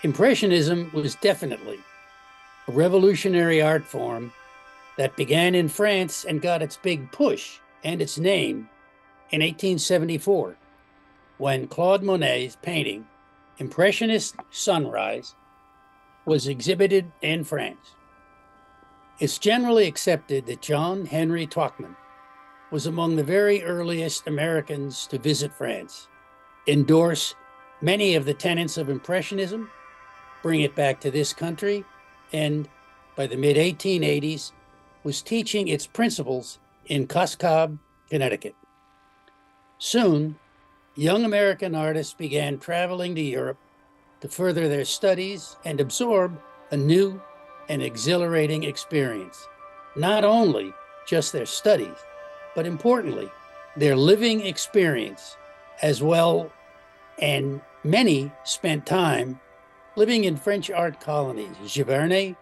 Impressionism was definitely a revolutionary art form that began in France and got its big push and its name in 1874 when Claude Monet's painting, Impressionist Sunrise, was exhibited in France. It's generally accepted that John Henry Twachtman was among the very earliest Americans to visit France, endorse many of the tenets of Impressionism, bring it back to this country, and by the mid 1880s was teaching its principles in Coscob, Connecticut. Soon, young American artists began traveling to Europe to further their studies and absorb a new and exhilarating experience. Not only just their studies, but importantly, their living experience as well. And many spent time living in French art colonies, Giverny,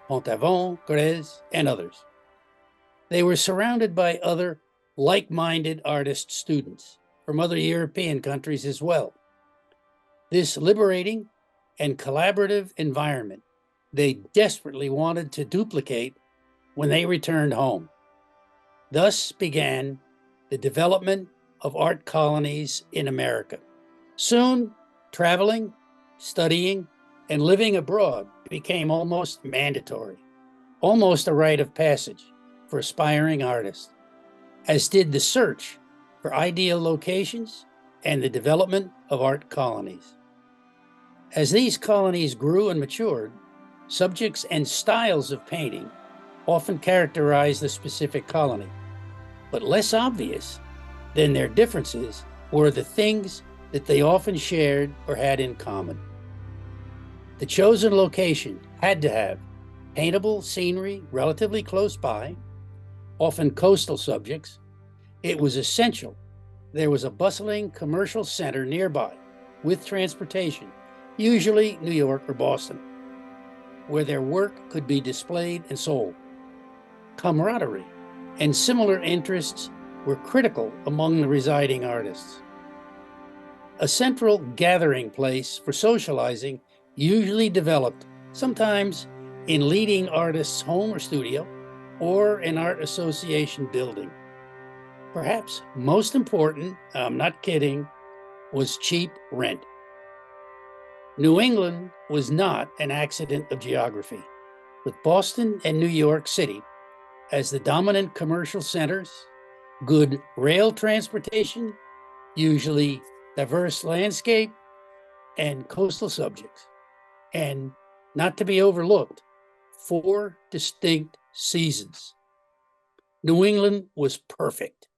Pont-Aven, Grèze, and others. They were surrounded by other like-minded artist students from other European countries as well. This liberating and collaborative environment they desperately wanted to duplicate when they returned home. Thus began the development of art colonies in America. Soon, traveling, studying, and living abroad became almost mandatory, almost a rite of passage for aspiring artists, as did the search for ideal locations and the development of art colonies. As these colonies grew and matured, subjects and styles of painting often characterized the specific colony, but less obvious than their differences were the things that they often shared or had in common. The chosen location had to have paintable scenery relatively close by, often coastal subjects. It was essential there was a bustling commercial center nearby with transportation, usually New York or Boston, where their work could be displayed and sold. Camaraderie and similar interests were critical among the residing artists. A central gathering place for socializing usually developed, sometimes in leading artists' home or studio, or an art association building. Perhaps most important, I'm not kidding, was cheap rent. New England was not an accident of geography, with Boston and New York City as the dominant commercial centers, good rail transportation, usually diverse landscape, and coastal subjects. And not to be overlooked, 4 distinct seasons. New England was perfect.